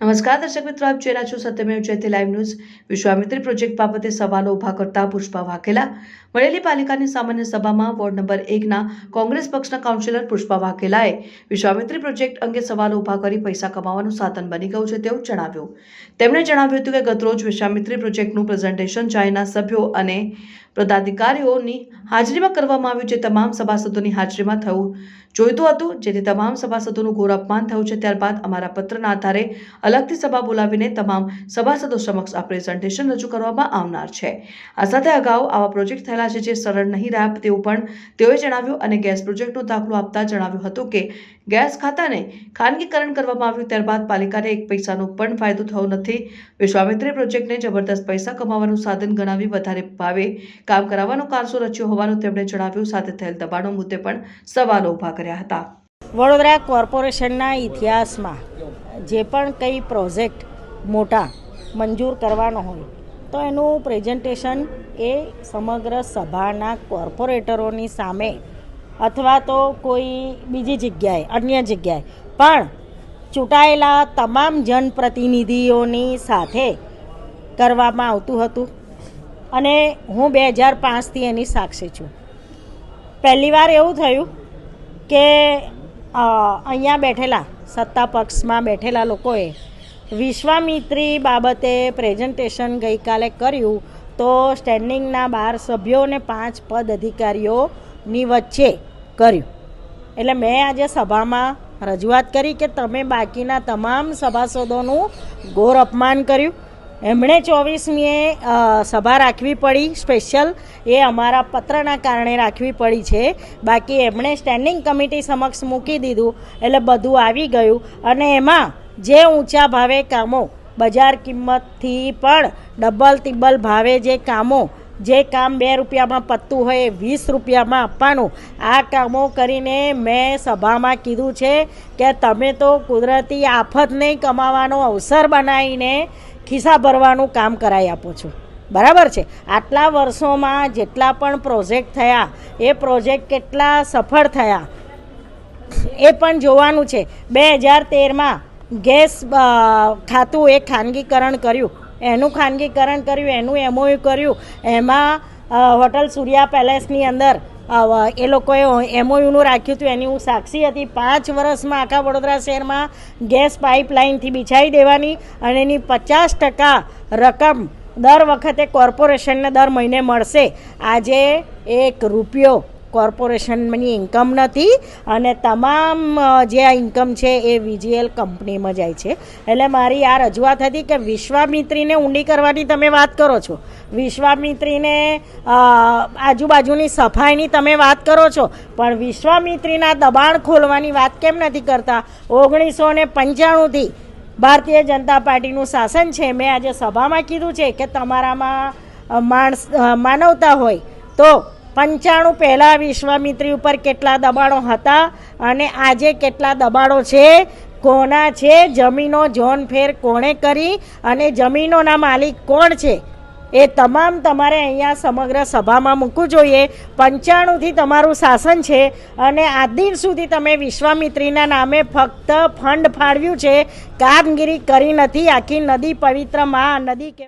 નમસ્કાર દર્શક મિત્રો, આપ જોઈ રહ્યા છો Satyamev Jayate live news. Vishwamitri project બાબતે સવાલો ઉભા કરતા પુષ્પા વાઘેલા મળેલી પાલિકાની સામાન્ય સભામાં વોર્ડ નંબર 1ના કોંગ્રેસ પક્ષના કાઉન્સિલર પુષ્પા વાઘેલાએ વિશ્વામિત્રી પ્રોજેક્ટ અંગે સવાલો ઉભા કરી પૈસા કમાવાનું સાધન બની ગયું છે તેવું જણાવ્યું। તેમણે જણાવ્યું હતું કે ગતરોજ વિશ્વામિત્રી પ્રોજેક્ટનું પ્રેઝન્ટેશન ચાઇના સભ્યો અને પદાધિકારીઓની હાજરીમાં કરવામાં આવ્યું, જે તમામ સભાસદોની હાજરીમાં થવું જોઈતું હતું, જેથી તમામ સભાસદોનું ઘોર અપમાન થયું છે। ત્યારબાદ અમારા પત્રના આધારે અલગથી સભા બોલાવીને તમામ સભાસદો સમક્ષ આ પ્રેઝન્ટેશન રજૂ કરવામાં આવનાર છે। આ સાથે અગાઉ આવા પ્રોજેક્ટ થયેલા છે જે સરળ નહીં રહ્યા તેવું પણ તેઓએ જણાવ્યું અને ગેસ પ્રોજેક્ટનો દાખલો આપતા જણાવ્યું હતું કે ગેસ ખાતાને ખાનગીકરણ કરવામાં આવ્યું, ત્યારબાદ પાલિકાને એક પૈસાનો પણ ફાયદો થયો નથી। વિશ્વામિત્રી પ્રોજેક્ટને જબરદસ્ત પૈસા કમાવાનું સાધન ગણાવી વધારે ભાવે કામ કરાવવાનો કારસો રચ્યો હોવાનું તેમણે જણાવ્યું। સાથે થયેલ દબાણો મુદ્દે પણ સવાલો ઉભા કર્યા હતા। વડોદરા કોર્પોરેશનના ઇતિહાસમાં જે પણ કંઈ પ્રોજેક્ટ મોટા મંજૂર કરવાનો હોય તો એનું પ્રેઝન્ટેશન એ સમગ્ર સભાના કોર્પોરેટરોની સામે અથવા તો કોઈ બીજી જગ્યાએ અન્ય જગ્યાએ પણ ચૂંટાયેલા તમામ જનપ્રતિનિધિઓની સાથે કરવામાં આવતું હતું અને હું 2005થી એની સાક્ષી છું। પહેલીવાર એવું થયું કે અહીંયા બેઠેલા સત્તા પક્ષમાં બેઠેલા લોકોએ વિશ્વામિત્રી બાબતે પ્રેઝન્ટેશન ગઈકાલે કર્યું તો સ્ટેન્ડિંગના 12 સભ્યો અને 5 પદ અધિકારીઓની વચ્ચે કર્યું। એટલે મેં આજે સભામાં રજૂઆત કરી કે તમે બાકીના તમામ સભાસદોનું ઘોર અપમાન કર્યું। એમણે 24મીએ સભા રાખવી પડી સ્પેશિયલ, એ અમારા પત્રના કારણે રાખવી પડી છે, બાકી એમણે સ્ટેન્ડિંગ કમિટી સમક્ષ મૂકી દીધું એટલે બધું આવી ગયું અને એમાં જે ઊંચા ભાવે કામો બજાર કિંમતથી પણ ડબલ તિબ્બલ ભાવે જે કામો, જે કામ 2 રૂપિયામાં પતતું હોય 20 રૂપિયામાં આપવાનું, આ કામો કરીને મેં સભામાં કીધું છે કે તમે તો કુદરતી આફતને કમાવાનો અવસર બનાવીને ખિસ્સા ભરવાનું કામ કરાવી આપો છો, બરાબર છે। આટલા વર્ષોમાં જેટલા પણ પ્રોજેક્ટ થયા એ પ્રોજેક્ટ કેટલા સફળ થયા એ પણ જોવાનું છે। 2013માં ગેસ ખાતું એ ખાનગીકરણ કર્યું, એનું ખાનગીકરણ કર્યું, એનું MOU કર્યું, એમાં હોટલ સૂર્યા પેલેસની અંદર એ લોકોએ MOUનું રાખ્યું હતું, એની હું સાક્ષી હતી। 5 વર્ષમાં આખા વડોદરા શહેરમાં ગેસ પાઇપલાઇનથી બિછાઈ દેવાની અને એની 50% રકમ દર વખતે કોર્પોરેશનને દર મહિને મળશે। આજે 1 રૂપિયો કોર્પોરેશનની ઇન્કમ નથી અને તમામ જે આ ઇન્કમ છે એ VGL કંપનીમાં જાય છે। એટલે મારી આ રજૂઆત હતી કે વિશ્વામિત્રીને ઊંડી કરવાની તમે વાત કરો છો, વિશ્વામિત્રીને આજુબાજુની સફાઈની તમે વાત કરો છો, પણ વિશ્વામિત્રીના દબાણ ખોલવાની વાત કેમ નથી કરતા? 1995થી ભારતીય જનતા પાર્ટીનું શાસન છે। મેં આજે સભામાં કીધું છે કે તમારામાં માનવતા હોય તો 95 પહેલાં વિશ્વામિત્રી ઉપર કેટલા દબાણો હતા અને આજે કેટલા દબાણો છે, કોના છે, જમીનો જોનફેર કોણે કરી અને જમીનોના માલિક કોણ છે, એ તમામ તમારે અહીંયા સમગ્ર સભામાં મૂકવું જોઈએ। 95થી તમારું શાસન છે અને આજ દિન સુધી તમે વિશ્વામિત્રીના નામે ફક્ત ફંડ ફાળવ્યું છે, કામગીરી કરી નથી। આખી નદી પવિત્ર માં નદી કે